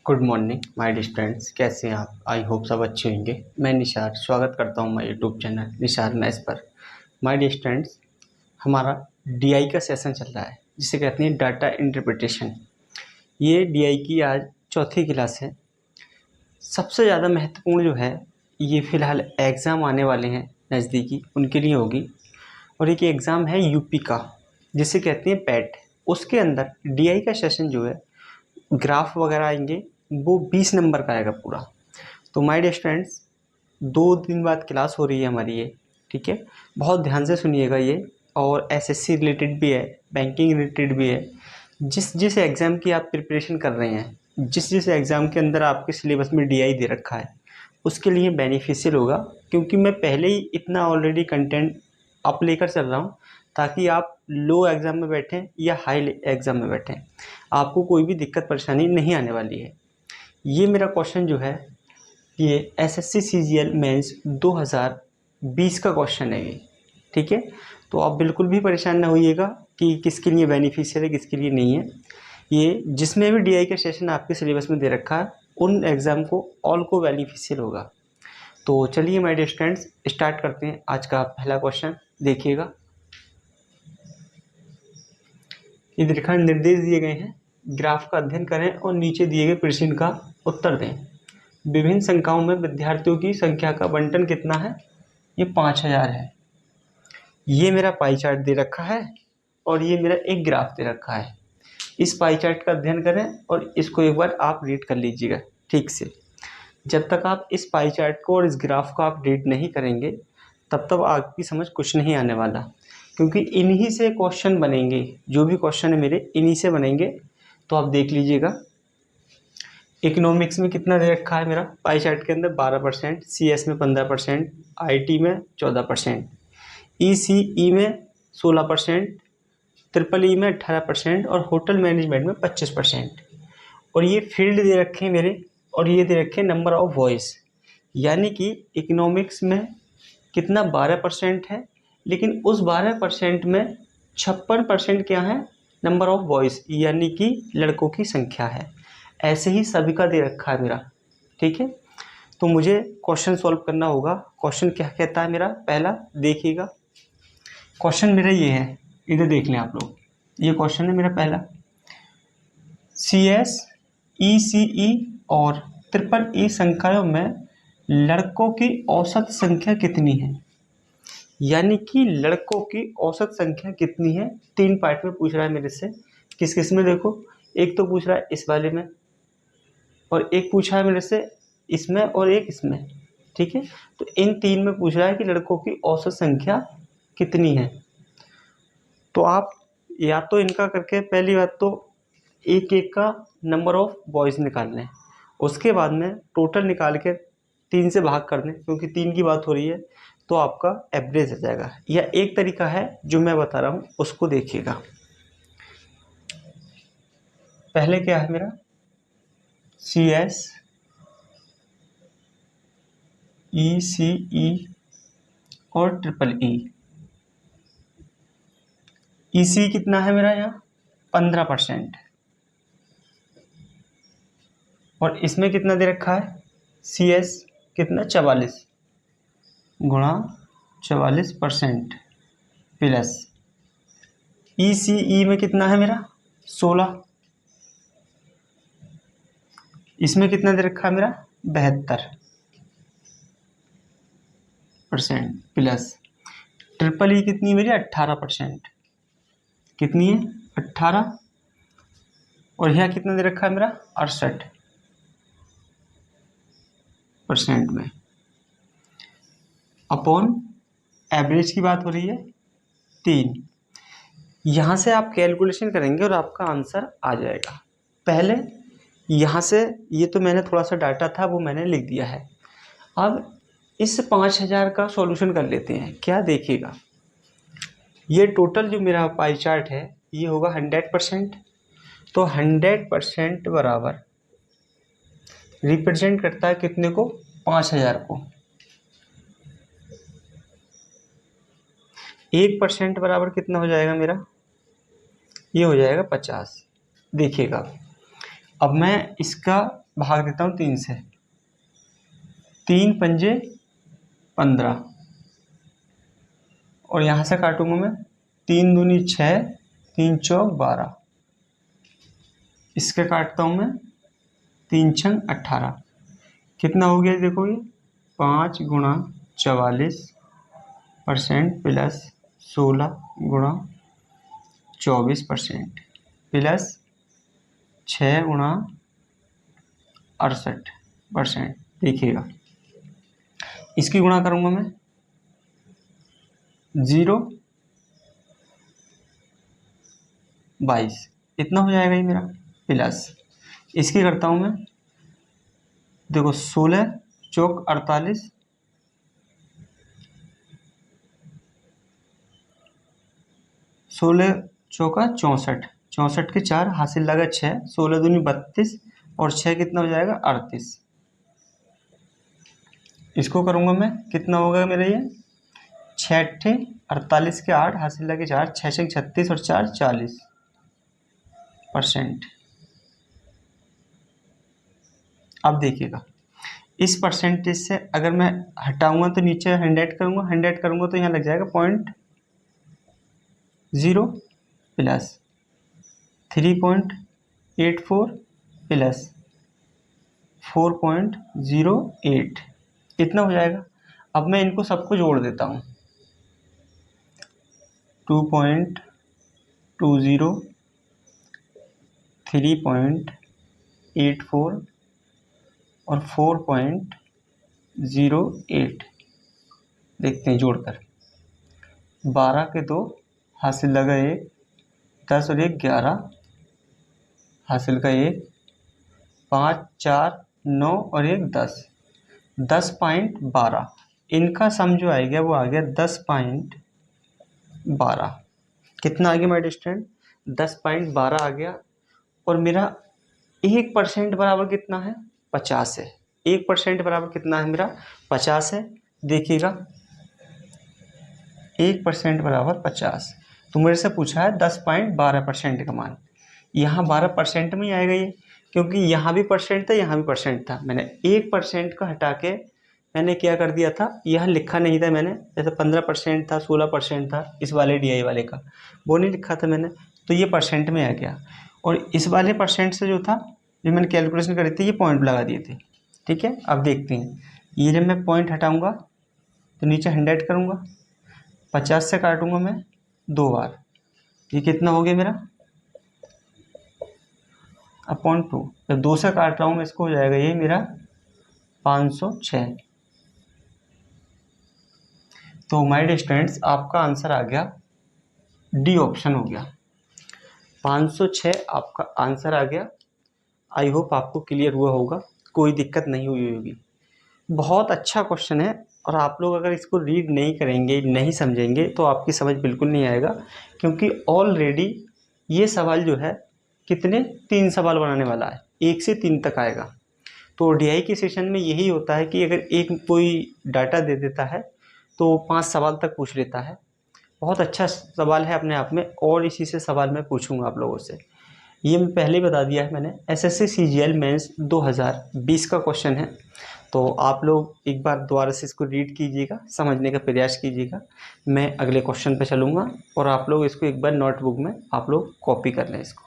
Good morning my dear friends, कैसे हैं आप? आई होप सब अच्छे होंगे। मैं निशार स्वागत करता हूं my YouTube channel Nishar maths पर। माय डियर फ्रेंड्स, हमारा डीआई का सेशन चल रहा है जिसे कहते हैं डाटा इंटरप्रिटेशन। ये डीआई की आज चौथी क्लास है। सबसे ज़्यादा महत्वपूर्ण जो है ये फ़िलहाल एग्ज़ाम आने वाले हैं नज़दीकी, उनके लिए होगी। और एक एग्ज़ाम है यूपी का जिसे कहते हैं पैट। उसके अंदर डीआई का सेशन जो है ग्राफ वगैरह आएंगे, वो 20 नंबर का आएगा पूरा। तो माय डियर स्टूडेंट्स, 2 दिन बाद क्लास हो रही है हमारी ये, ठीक है। बहुत ध्यान से सुनिएगा ये। और एसएससी रिलेटेड भी है, बैंकिंग रिलेटेड भी है। जिस जिस एग्ज़ाम की आप प्रिपरेशन कर रहे हैं, जिस जिस एग्ज़ाम के अंदर आपके सिलेबस में डीआई दे रखा है, उसके लिए बेनिफिशियल होगा। क्योंकि मैं पहले ही इतना ऑलरेडी कंटेंट आप लेकर चल रहा हूँ ताकि आप लो एग्ज़ाम में बैठें या हाई एग्ज़ाम में बैठें, आपको कोई भी दिक्कत परेशानी नहीं आने वाली है। ये मेरा क्वेश्चन जो है ये एसएससी सीजीएल मेंस 2020 का क्वेश्चन है ये, ठीक है। तो आप बिल्कुल भी परेशान ना होइएगा कि किसके लिए बेनिफिशियल है किसके लिए नहीं है। ये जिसमें भी डीआई का सेशन आपके सिलेबस में दे रखा है उन एग्ज़ाम को ऑल को बेनिफिशियल होगा। तो चलिए माय डियर स्टूडेंट्स, स्टार्ट करते हैं आज का पहला क्वेश्चन। देखिएगा, ये दिखा निर्देश दिए गए हैं, ग्राफ का अध्ययन करें और नीचे दिए गए प्रश्न का उत्तर दें। विभिन्न संख्याओं में विद्यार्थियों की संख्या का बंटन कितना है? ये 5000 है। ये मेरा पाई चार्ट दे रखा है और ये मेरा एक ग्राफ दे रखा है। इस पाई चार्ट का अध्ययन करें और इसको एक बार आप रीड कर लीजिएगा ठीक से। जब तक आप इस पाई चार्ट को और इस ग्राफ को आप रीड नहीं करेंगे तब तक आपकी समझ कुछ नहीं आने वाला। क्योंकि इन्हीं से क्वेश्चन बनेंगे, जो भी क्वेश्चन है मेरे इन्हीं से बनेंगे। तो आप देख लीजिएगा, इकोनॉमिक्स में कितना दे रखा है मेरा पाई चार्ट के अंदर 12%, सीएस में 15%, आईटी में 14%, ईसीई में 16%, ट्रिपल ई में 18% और होटल मैनेजमेंट में 25%। और ये फील्ड दे रखे हैं मेरे, और ये दे रखे हैं नंबर ऑफ वॉइस। यानी कि इकोनॉमिक्स में कितना 12% है, लेकिन उस 12% में 56% क्या है? नंबर ऑफ वॉइस, यानी कि लड़कों की संख्या है। ऐसे ही सभी का दे रखा है मेरा, ठीक है। तो मुझे क्वेश्चन सॉल्व करना होगा। क्वेश्चन क्या कहता है मेरा? पहला देखिएगा, क्वेश्चन मेरा ये है, इधर देख लें आप लोग। ये क्वेश्चन है मेरा पहला, सीएस, ईसीई और ट्रिपल ई संकायों में लड़कों की औसत संख्या कितनी है? यानी कि लड़कों की औसत संख्या कितनी है? 3 पार्ट में पूछ रहा है मेरे से। किस किस में? देखो, एक तो पूछ रहा है इस वाले में, और एक पूछा है मेरे से इसमें, और एक इसमें, ठीक है। तो इन 3 में पूछ रहा है कि लड़कों की औसत संख्या कितनी है। तो आप या तो इनका करके पहली बात तो एक एक का नंबर ऑफ बॉयज़ निकाल लें, उसके बाद में टोटल निकाल के 3 से भाग कर दें, क्योंकि 3 की बात हो रही है, तो आपका एवरेज आ जाएगा। या एक तरीका है जो मैं बता रहा हूँ उसको देखिएगा। पहले क्या है मेरा? सीएस, ईसीई और ट्रिपल ई। ईसी कितना है मेरा यहाँ? 15%। और इसमें कितना दे रखा है? सीएस कितना? 44 गुणा 44% प्लस ईसीई में कितना है मेरा? 16। इसमें कितना दे रखा है मेरा? 72% प्लस ट्रिपल ई कितनी मेरी? 18%। कितनी है? 18। और यहाँ कितना दे रखा है मेरा? 68% में, अपॉन एवरेज की बात हो रही है 3। यहाँ से आप कैलकुलेशन करेंगे और आपका आंसर आ जाएगा। पहले यहाँ से, ये तो मैंने थोड़ा सा डाटा था वो मैंने लिख दिया है। अब इस 5000 का सॉल्यूशन कर लेते हैं। क्या देखिएगा, ये टोटल जो मेरा पाई चार्ट है ये होगा 100%। तो 100% बराबर रिप्रेजेंट करता है कितने को? 5000 को। 1% बराबर कितना हो जाएगा मेरा? ये हो जाएगा 50। देखिएगा, अब मैं इसका भाग देता हूँ 3 से। 3 पंजे 15 और यहाँ से काटूंगा मैं 3 दूनी 6, 3 चौक 12। इसके काटता हूँ मैं 3 छंग 18। कितना हो गया देखो ये 5 गुणा 44% प्लस 16 गुणा 24% प्लस 6 गुणा 68%। देखिएगा इसकी गुणा करूंगा मैं 0 22 इतना हो जाएगा ये मेरा। प्लस इसकी करता हूं मैं देखो 16 चौक 48, 16 चौका 64, 64 के 4 हासिल लगा 6, 16 दूनी 32 और 6 कितना हो जाएगा 38। इसको करूंगा मैं कितना होगा मेरा ये 6 अट्ठे 48 के 8 हासिल लगे 4, 6 छः 36 और 4 40%। अब देखिएगा इस परसेंटेज से अगर मैं हटाऊंगा तो नीचे 100 करूंगा, 100 करूंगा तो यहाँ लग जाएगा 0.0 प्लस 3.84 प्लस 4.08 इतना हो जाएगा। अब मैं इनको सबको जोड़ देता हूँ 2.20 3.84 और 4.08 देखते हैं जोड़कर। 12 के 2 हासिल लगा 1, 10 और 1 11 हासिल का 1, 5 4 9 और 1 10, 10.12 इनका सम जो आ गया वो आ गया 10.12। कितना आ गया माय स्टूडेंट 10.12 आ गया। और मेरा 1% बराबर कितना है 50 है। 1% बराबर कितना है मेरा 50 है। देखिएगा 1% बराबर 50। तो मेरे से पूछा है 10.12% का मान। यहाँ 12% में ही आएगा ये, क्योंकि यहाँ भी परसेंट था यहाँ भी परसेंट था। मैंने 1% का हटा के मैंने क्या कर दिया था, यहाँ लिखा नहीं था मैंने, जैसे 15% था 16% था इस वाले DI वाले का, वो नहीं लिखा था मैंने, तो ये परसेंट में आ गया। और इस वाले परसेंट से जो था, जो मैंने कैलकुलेशन करी थी, ये पॉइंट लगा दिए थे। ठीक है, अब देखते हैं ये जब मैं पॉइंट हटाऊंगा तो नीचे 100 करूँगा, 50 से काटूंगा मैं 2 बार, ये कितना हो गया मेरा अपॉन 2। जब 2 से काट रहा हूँ मैं इसको हो जाएगा ये मेरा 506। तो माय डियर स्टूडेंट्स आपका आंसर आ गया डी ऑप्शन हो गया, 506 आपका आंसर आ गया। आई होप आपको क्लियर हुआ होगा, कोई दिक्कत नहीं हुई होगी। बहुत अच्छा क्वेश्चन है, और आप लोग अगर इसको रीड नहीं करेंगे, नहीं समझेंगे, तो आपकी समझ बिल्कुल नहीं आएगा। क्योंकि ऑलरेडी ये सवाल जो है कितने 3 सवाल बनाने वाला है, 1 से 3 तक आएगा। तो DI के सेशन में यही होता है कि अगर एक कोई डाटा दे देता है तो 5 सवाल तक पूछ लेता है। बहुत अच्छा सवाल है अपने आप में, और इसी से सवाल मैं पूछूंगा आप लोगों से। ये मैं पहले ही बता दिया है मैंने, SSC CGL मेंस 2020 का क्वेश्चन है। तो आप लोग एक बार दोबारा से इसको रीड कीजिएगा, समझने का प्रयास कीजिएगा। मैं अगले क्वेश्चन पे चलूँगा और आप लोग इसको एक बार नोटबुक में आप लोग कॉपी कर लें इसको।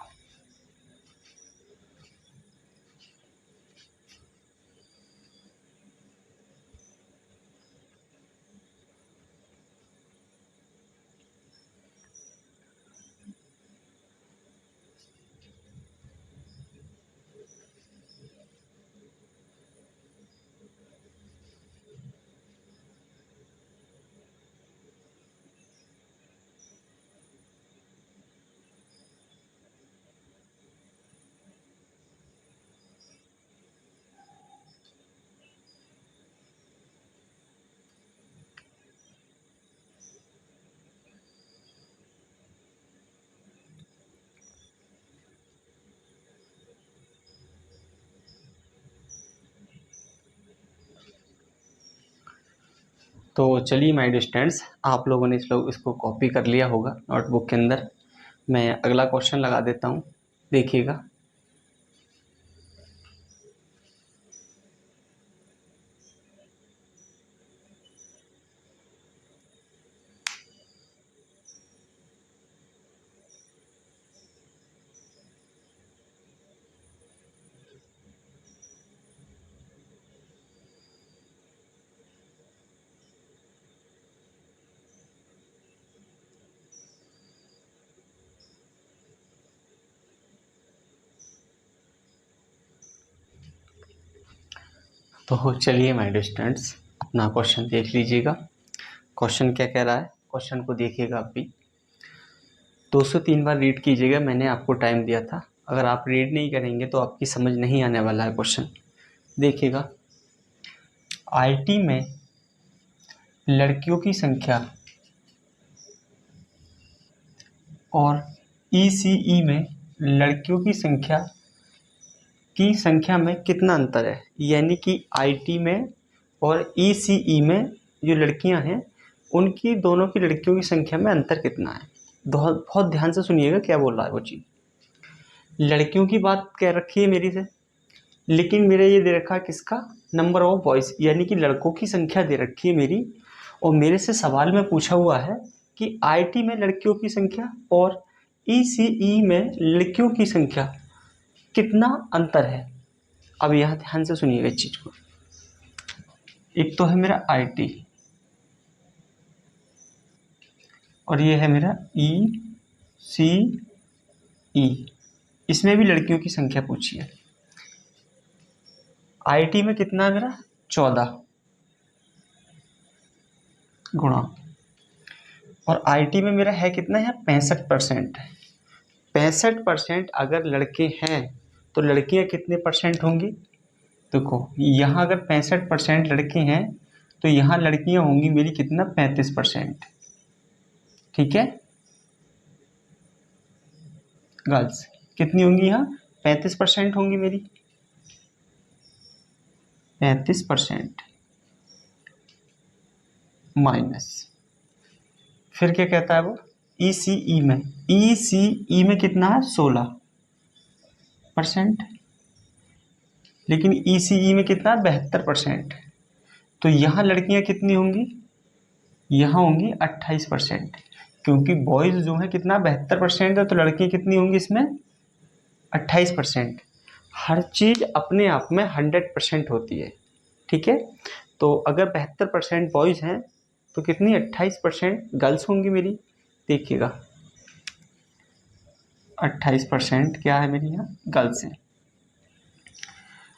तो चलिए माय डियर स्टूडेंट्स, आप लोगों ने इसको कॉपी कर लिया होगा नोटबुक के अंदर। मैं अगला क्वेश्चन लगा देता हूँ, देखिएगा। तो चलिए माय डियर स्टूडेंट्स, अपना क्वेश्चन देख लीजिएगा। क्वेश्चन क्या कह रहा है, क्वेश्चन को देखिएगा आप भी 203 बार रीड कीजिएगा। मैंने आपको टाइम दिया था, अगर आप रीड नहीं करेंगे तो आपकी समझ नहीं आने वाला है क्वेश्चन। देखिएगा, आईटी में लड़कियों की संख्या और ईसीई में लड़कियों की संख्या में कितना अंतर है। यानी कि आईटी में और ईसीई में जो लड़कियां हैं उनकी दोनों की लड़कियों की संख्या में अंतर कितना है। बहुत ध्यान से सुनिएगा क्या बोल रहा है वो चीज़। लड़कियों की बात कह रखी है मेरी से, लेकिन मेरा ये दे रखा है किसका, नंबर ऑफ बॉयज़, यानी कि लड़कों की संख्या दे रखी है मेरी। और मेरे से सवाल में पूछा हुआ है कि आईटी में लड़कियों की संख्या और ईसीई में लड़कियों की संख्या कितना अंतर है। अब यहाँ ध्यान से सुनिएगा इस चीज़ को। एक तो है मेरा आईटी और ये है मेरा ईसीई। इसमें भी लड़कियों की संख्या पूछी है। आईटी में कितना है मेरा 14 गुणा, और आईटी में मेरा है कितना है 65%। 65% अगर लड़के हैं तो लड़कियां कितने परसेंट होंगी। देखो यहाँ अगर 65% लड़के हैं तो यहाँ लड़कियां होंगी मेरी कितना 35%। ठीक है, गर्ल्स कितनी होंगी यहाँ 35% होंगी मेरी, 35% माइनस। फिर क्या कहता है वो, ईसीई में कितना है 16%, लेकिन ईसीई में कितना 72%। तो यहाँ लड़कियां कितनी होंगी, यहाँ होंगी 28%, क्योंकि बॉयज जो है कितना 72% है, तो लड़कियां कितनी होंगी इसमें 28%। हर चीज़ अपने आप में 100% होती है। ठीक है, तो अगर 72% बॉयज़ हैं तो कितनी 28% गर्ल्स होंगी मेरी। देखिएगा 28% क्या है मेरी यहाँ गर्ल्स हैं।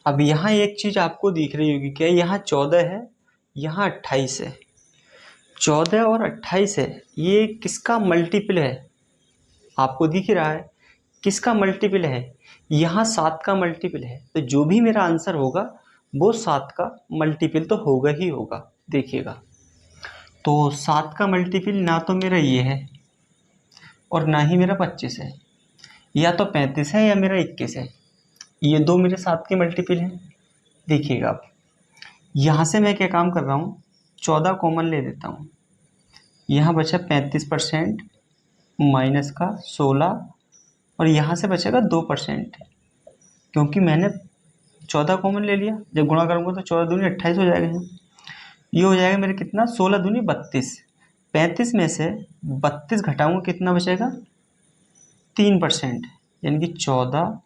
अब यहाँ एक चीज़ आपको दिख रही होगी क्या, यहाँ 14 है, यहाँ 28 है। 14 और 28 है, ये किसका मल्टीपल है आपको दिख रहा है, किसका मल्टीपल है, यहाँ 7 का मल्टीपल है। तो जो भी मेरा आंसर होगा वो 7 का मल्टीपल तो होगा ही होगा। देखिएगा, तो 7 का मल्टीपल ना तो मेरा ये है और ना ही मेरा 25 है, या तो 35 है या मेरा 21 है। ये दो मेरे 7 के मल्टीपल हैं। देखिएगा आप, यहाँ से मैं क्या काम कर रहा हूँ, 14 कॉमन ले लेता हूँ। यहाँ बचा 35% माइनस का 16, और यहाँ से बचेगा 2%, क्योंकि मैंने 14 कॉमन ले लिया। जब गुणा करूँगा तो 14 दूनी 28 हो जाएगा। ये हो जाएगा मेरे कितना 16 दूनी 32। 35 में से 32 घटाऊँगा कितना बचेगा 3%, यानी कि 14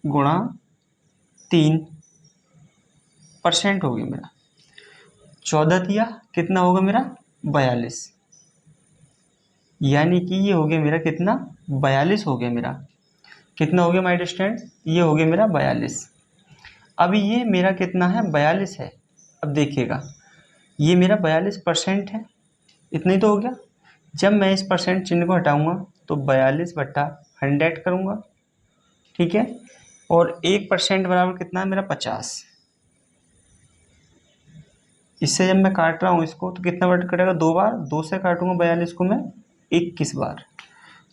गुणा 3% हो गया मेरा। 14 दिया कितना होगा मेरा 42, यानी कि ये हो गया मेरा कितना 42 हो गया मेरा। कितना हो गया माय डियर स्टूडेंट्स, ये हो गया मेरा 42। अब ये मेरा कितना है 42 है। अब देखिएगा ये मेरा 42% है, इतना ही तो हो गया। जब मैं इस परसेंट चिन्ह को हटाऊंगा तो 42/100 करूंगा। ठीक है, और 1% बराबर कितना है मेरा 50। इससे जब मैं काट रहा हूँ इसको तो कितना बार कटेगा, 2 बार। 2 से काटूंगा 42 को मैं 21 बार।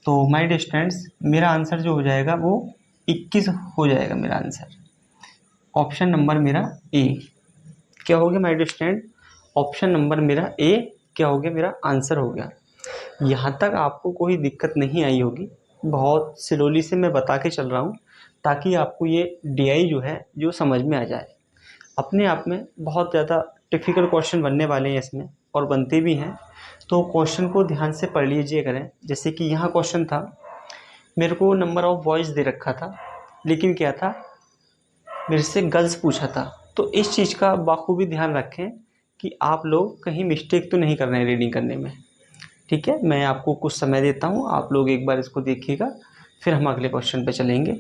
तो माय डियर स्टूडेंट्स मेरा आंसर जो हो जाएगा वो 21 हो जाएगा मेरा आंसर। ऑप्शन नंबर मेरा ए क्या हो गया my dear student, option number मेरा ए क्या हो गया, मेरा आंसर हो गया। यहाँ तक आपको कोई दिक्कत नहीं आई होगी, बहुत स्लोली से मैं बता के चल रहा हूँ ताकि आपको ये डीआई जो है जो समझ में आ जाए। अपने आप में बहुत ज़्यादा डिफ़िकल्ट क्वेश्चन बनने वाले हैं इसमें, और बनते भी हैं। तो क्वेश्चन को ध्यान से पढ़ लीजिए करें। जैसे कि यहाँ क्वेश्चन था, मेरे को नंबर ऑफ़ बॉयज़ दे रखा था, लेकिन क्या था मेरे से गर्ल्स पूछा था। तो इस चीज़ का बाखूबी ध्यान रखें कि आप लोग कहीं मिस्टेक तो नहीं कर रहे हैं रीडिंग करने में। ठीक है, मैं आपको कुछ समय देता हूँ, आप लोग एक बार इसको देखिएगा, फिर हम अगले क्वेश्चन पे चलेंगे।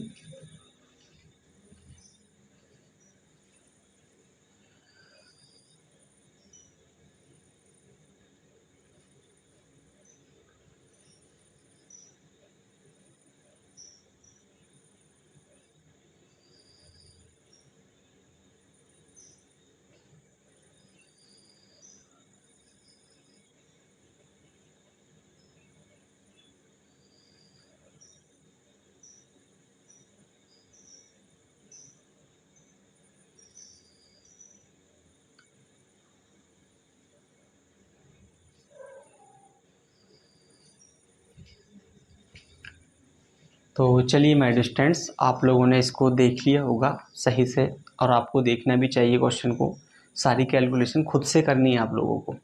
तो चलिए माय डियर स्टूडेंट्स, आप लोगों ने इसको देख लिया होगा सही से, और आपको देखना भी चाहिए क्वेश्चन को। सारी कैलकुलेशन खुद से करनी है आप लोगों को,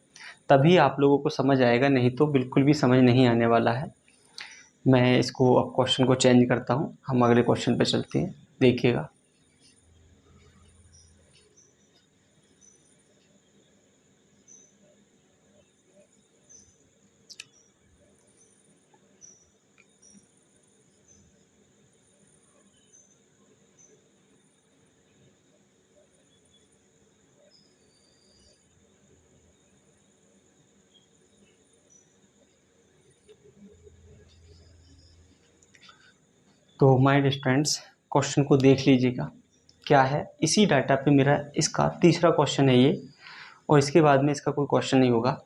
तभी आप लोगों को समझ आएगा, नहीं तो बिल्कुल भी समझ नहीं आने वाला है। मैं इसको अब क्वेश्चन को चेंज करता हूँ, हम अगले क्वेश्चन पे चलते हैं, देखिएगा। तो माय डियर स्टूडेंट्स, क्वेश्चन को देख लीजिएगा क्या है। इसी डाटा पे मेरा इसका तीसरा क्वेश्चन है ये, और इसके बाद में इसका कोई क्वेश्चन नहीं होगा।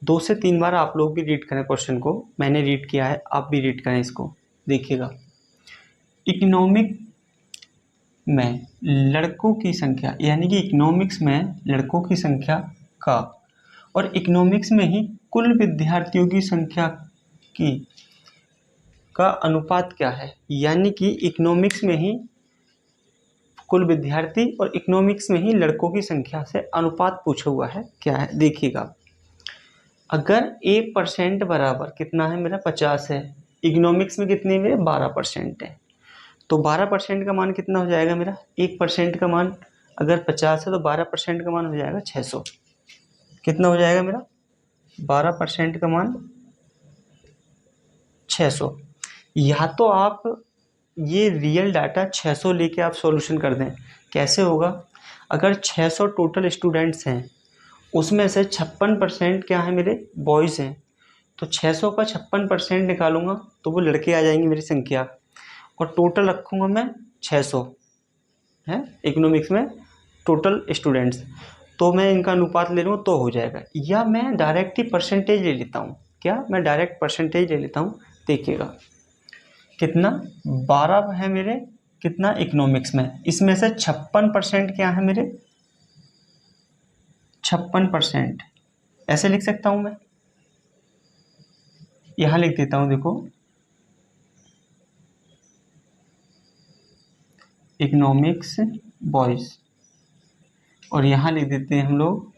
2 से 3 बार आप लोग भी रीड करें क्वेश्चन को, मैंने रीड किया है, आप भी रीड करें इसको, देखिएगा। इकोनॉमिक में लड़कों की संख्या, यानी कि इकोनॉमिक्स में लड़कों की संख्या का और इकोनॉमिक्स में ही कुल विद्यार्थियों की संख्या की का अनुपात क्या है। यानी कि इकोनॉमिक्स में ही कुल विद्यार्थी और इकोनॉमिक्स में ही लड़कों की संख्या से अनुपात पूछा हुआ है, क्या है देखिएगा। अगर 1% बराबर कितना है मेरा 50 है, इकोनॉमिक्स में कितने मेरे 12% है, तो 12% का मान कितना हो जाएगा मेरा, 1% का मान अगर 50 है तो 12% का मान हो जाएगा 600। कितना हो जाएगा मेरा, 12% का मान 600। या तो आप ये रियल डाटा 600 लेके आप सॉल्यूशन कर दें। कैसे होगा, अगर 600 टोटल स्टूडेंट्स हैं, उसमें से 56% क्या है मेरे बॉयज़ हैं, तो 600 का 56% निकालूंगा तो वो लड़के आ जाएंगे मेरी संख्या, और टोटल रखूंगा मैं 600 है इकोनॉमिक्स में टोटल स्टूडेंट्स, तो मैं इनका अनुपात ले लूँ तो हो जाएगा। या मैं डायरेक्ट ही परसेंटेज ले लेता हूँ, क्या मैं डायरेक्ट परसेंटेज ले लेता हूँ, देखिएगा कितना 12 है मेरे, कितना इकोनॉमिक्स में, इसमें से 56% क्या है मेरे, 56%। ऐसे लिख सकता हूँ मैं, यहाँ लिख देता हूँ, देखो इकोनॉमिक्स बॉयज, और यहाँ लिख देते हैं हम लोग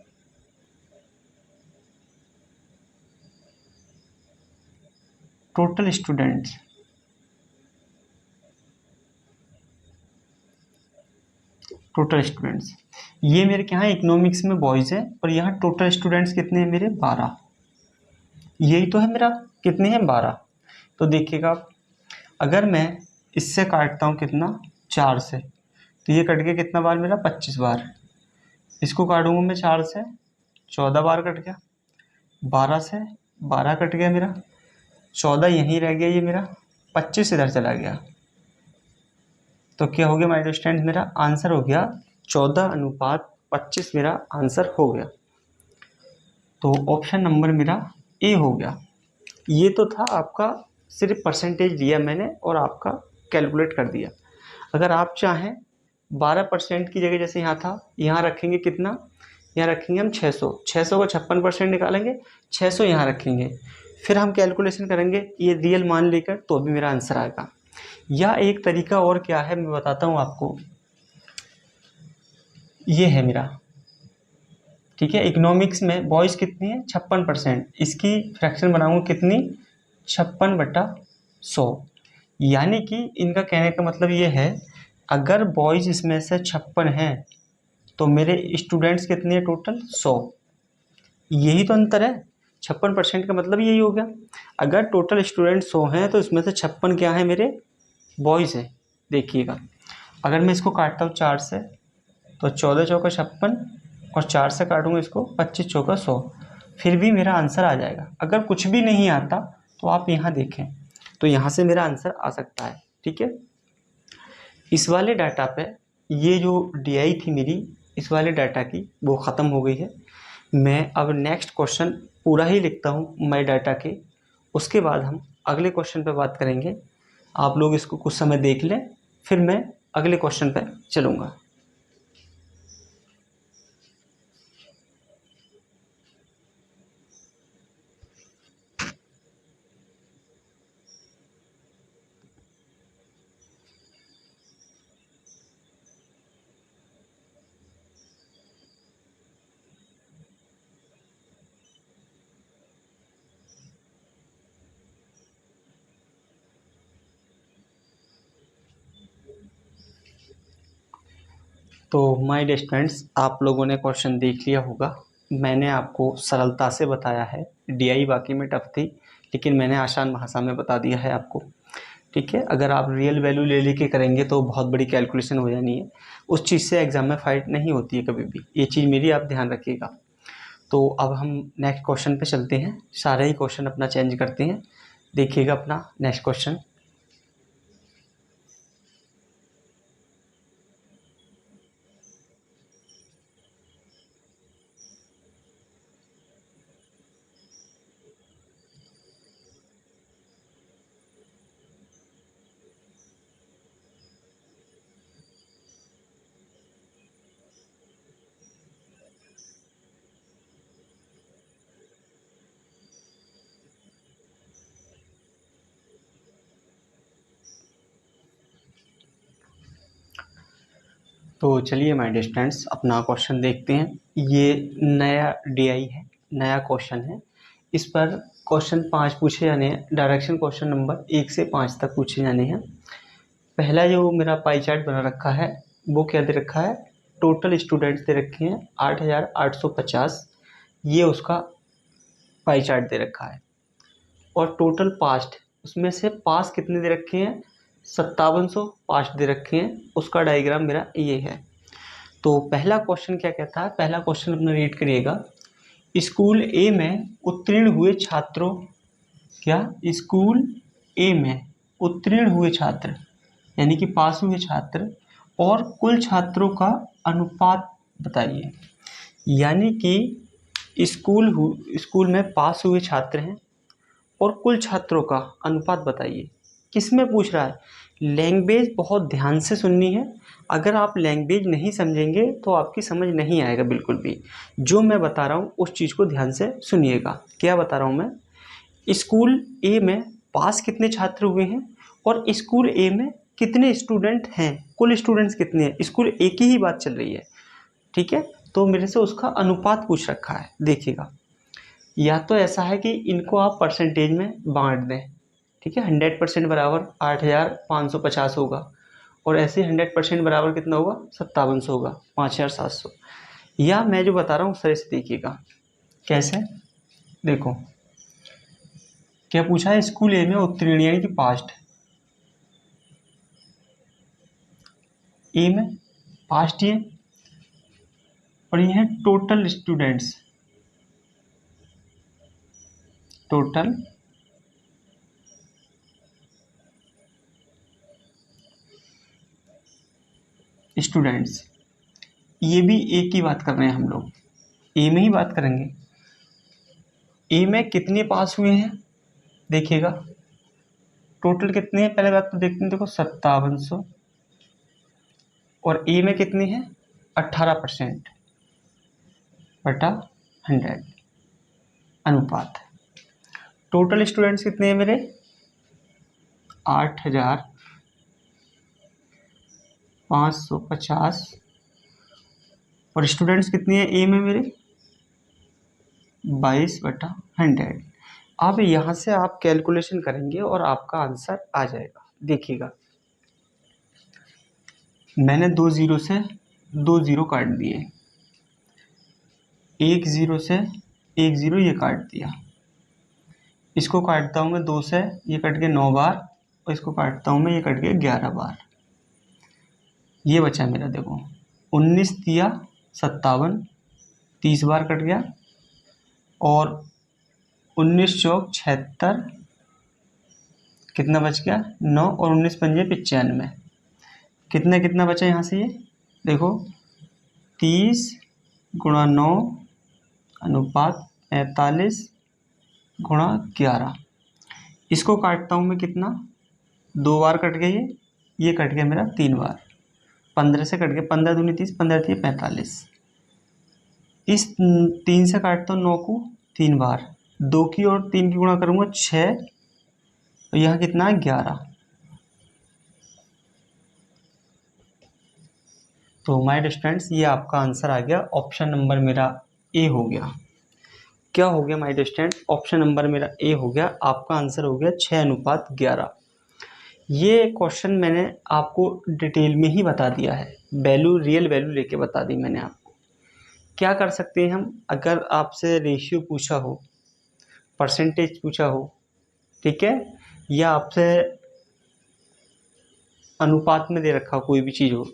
टोटल स्टूडेंट्स। टोटल स्टूडेंट्स ये मेरे क्या है, इकोनॉमिक्स में बॉयज है, और यहाँ टोटल स्टूडेंट्स कितने हैं मेरे 12, यही तो है मेरा, कितने हैं 12। तो देखिएगा आप, अगर मैं इससे काटता हूँ कितना 4 से, तो ये कट गया कितना बार मेरा 25 बार, इसको काटूंगा मैं 4 से 14 बार कट गया, 12 से 12 कट गया मेरा, 14 यहीं रह गया ये मेरा, 25 इधर चला गया, तो क्या हो गया माय डियर स्टूडेंट्स, मेरा आंसर हो गया 14:25 मेरा आंसर हो गया। तो ऑप्शन नंबर मेरा ए हो गया। ये तो था आपका, सिर्फ परसेंटेज दिया मैंने और आपका कैलकुलेट कर दिया। अगर आप चाहें 12% की जगह, जैसे यहाँ था, यहाँ रखेंगे कितना, यहाँ रखेंगे हम 600, 600 को 56% निकालेंगे, 600 यहाँ रखेंगे, फिर हम कैलकुलेशन करेंगे ये रियल मान लेकर, तो भी मेरा आंसर आएगा। या एक तरीका और क्या है मैं बताता हूँ आपको, ये है मेरा, ठीक है। इकोनॉमिक्स में बॉयज़ कितनी है 56%, इसकी फ्रैक्शन बनाऊंगा कितनी 56/100। यानी कि इनका कहने का मतलब ये है, अगर बॉयज़ इसमें से 56 हैं तो मेरे स्टूडेंट्स कितने हैं टोटल 100, यही तो अंतर है। 56% का मतलब यही हो गया, अगर टोटल स्टूडेंट 100 हैं तो इसमें से 56 क्या है मेरे बॉयज़ हैं। देखिएगा, अगर मैं इसको काटता हूँ 4 से, तो 14 चौका 56, और 4 से काटूंगा इसको 25 चौका 100, फिर भी मेरा आंसर आ जाएगा। अगर कुछ भी नहीं आता तो आप यहाँ देखें, तो यहाँ से मेरा आंसर आ सकता है, ठीक है। इस वाले डाटा पे ये जो डीआई थी मेरी, इस वाले डाटा की वो ख़त्म हो गई है। मैं अब नेक्स्ट क्वेश्चन पूरा ही लिखता हूँ माई डाटा के, उसके बाद हम अगले क्वेश्चन पे बात करेंगे। आप लोग इसको कुछ समय देख लें, फिर मैं अगले क्वेश्चन पे चलूँगा। तो माय डियर स्टूडेंट्स, आप लोगों ने क्वेश्चन देख लिया होगा। मैंने आपको सरलता से बताया है। डीआई वाकई में टफ थी, लेकिन मैंने आसान भाषा में बता दिया है आपको। ठीक है, अगर आप रियल वैल्यू ले लेके करेंगे तो बहुत बड़ी कैलकुलेशन हो जानी है। उस चीज़ से एग्जाम में फाइट नहीं होती है कभी भी, ये चीज़ मेरी आप ध्यान रखिएगा। तो अब हम नेक्स्ट क्वेश्चन पे चलते हैं। सारे ही क्वेश्चन अपना चेंज करते हैं। देखिएगा अपना नेक्स्ट क्वेश्चन। तो चलिए माय डियर स्टूडेंट्स, अपना क्वेश्चन देखते हैं। ये नया डीआई है, नया क्वेश्चन है। इस पर क्वेश्चन 5 पूछे जाने हैं। डायरेक्शन क्वेश्चन नंबर 1 से 5 तक पूछे जाने हैं। पहला जो मेरा पाई चार्ट बना रखा है वो क्या दे रखा है, टोटल स्टूडेंट्स दे रखे हैं 8,850। ये उसका पाई चार्ट दे रखा है। और टोटल पास्ट, उसमें से पास कितने दे रखे हैं, 5700 पास्ट दे रखे हैं। उसका डायग्राम मेरा ये है। तो पहला क्वेश्चन क्या कहता है, पहला क्वेश्चन अपना रीड करिएगा। स्कूल ए में उत्तीर्ण हुए छात्रों, क्या स्कूल ए में उत्तीर्ण हुए छात्र यानी कि पास हुए छात्र और कुल छात्रों का अनुपात बताइए। यानी कि स्कूल में पास हुए छात्र हैं और कुल छात्रों का अनुपात बताइए। किस में पूछ रहा है, लैंग्वेज बहुत ध्यान से सुननी है। अगर आप लैंग्वेज नहीं समझेंगे तो आपकी समझ नहीं आएगा बिल्कुल भी। जो मैं बता रहा हूँ उस चीज़ को ध्यान से सुनिएगा। क्या बता रहा हूँ मैं, स्कूल ए में पास कितने छात्र हुए हैं और स्कूल ए में कितने स्टूडेंट हैं, कुल स्टूडेंट्स कितने हैं। स्कूल ए की ही बात चल रही है, ठीक है। तो मेरे से उसका अनुपात पूछ रखा है। देखिएगा, या तो ऐसा है कि इनको आप परसेंटेज में बांट दें, ठीक है। 100% बराबर 8,550 होगा और ऐसे 100% बराबर कितना होगा, 5700 होगा, 5,700। या मैं जो बता रहा हूँ सर से देखिएगा कैसे। देखो क्या पूछा है, स्कूल ए में उत्तीर्ण यानी कि पास्ट, ए में पास्ट ये, और ये है टोटल स्टूडेंट्स, टोटल स्टूडेंट्स। ये भी ए की बात कर रहे हैं हम लोग, ए में ही बात करेंगे। ए में कितने पास हुए हैं देखिएगा, टोटल कितने हैं पहले बात तो देखते हैं। देखो 5700 और ए में कितने हैं 18% बटा 100 अनुपात। टोटल स्टूडेंट्स कितने हैं मेरे 8,550 और स्टूडेंट्स कितने हैं ए में मेरे 22/100। अब यहाँ से आप कैलकुलेशन करेंगे और आपका आंसर आ जाएगा। देखिएगा मैंने 2 जीरो से 2 जीरो काट दिए, 1 जीरो से 1 जीरो ये काट दिया, इसको काटता हूँ मैं 2 से, ये कट के 9 बार, और इसको काटता हूँ मैं, ये कट के 11 बार। ये बचा मेरा, देखो 19 दिया 57, 30 बार कट गया, और 19 चौक 76, कितना बच गया 9, और 19 पंजे 95। कितना कितना बचा यहाँ से, ये देखो 30 गुणा 9 अनुपात 45 गुणा 11। इसको काटता हूँ मैं कितना, 2 बार कट गया, ये कट गया मेरा 3 बार, 15 से कट गया, 15 दूनी 30, 15 थी 45। इस 3 से काटता हूँ 9 को 3 बार, 2 की और 3 की गुणा करूँगा 6, और यहाँ कितना है 11। तो माय डियर स्टूडेंट्स, ये आपका आंसर आ गया। ऑप्शन नंबर मेरा ए हो गया। क्या हो गया my dear students, option number मेरा ए हो गया। आपका आंसर हो गया 6:11। ये क्वेश्चन मैंने आपको डिटेल में ही बता दिया है, वैल्यू रियल वैल्यू लेके बता दी मैंने आपको। क्या कर सकते हैं हम, अगर आपसे रेशियो पूछा हो, परसेंटेज पूछा हो, ठीक है, या आपसे अनुपात में दे रखा हो कोई भी चीज़ हो,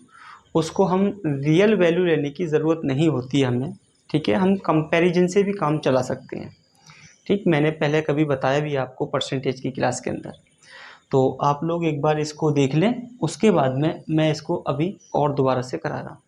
उसको हम रियल वैल्यू लेने की ज़रूरत नहीं होती है हमें, ठीक है। हम कंपैरिजन से भी काम चला सकते हैं, ठीक। मैंने पहले कभी बताया भी आपको परसेंटेज की क्लास के अंदर, तो आप लोग एक बार इसको देख लें, उसके बाद में मैं इसको अभी और दोबारा से करा रहा हूँ।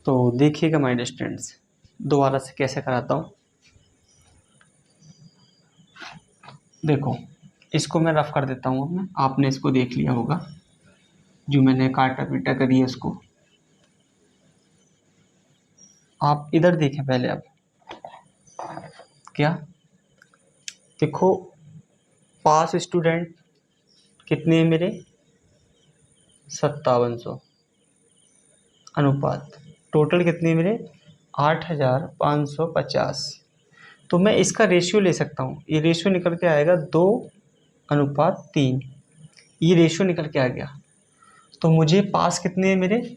तो देखिएगा माय डियर स्टूडेंट्स, दोबारा से कैसे कराता हूँ। देखो, इसको मैं रफ कर देता हूँ। अब मैं, आपने इसको देख लिया होगा, जो मैंने काटा पीटा करी है उसको। आप इधर देखें पहले। अब क्या देखो, पास स्टूडेंट कितने हैं मेरे, 5700, अनुपात टोटल कितने हैं मेरे, 8550। तो मैं इसका रेशियो ले सकता हूँ, ये रेशियो निकल के आएगा 2:3, ये रेशियो निकल के आ गया। तो मुझे पास कितने हैं मेरे,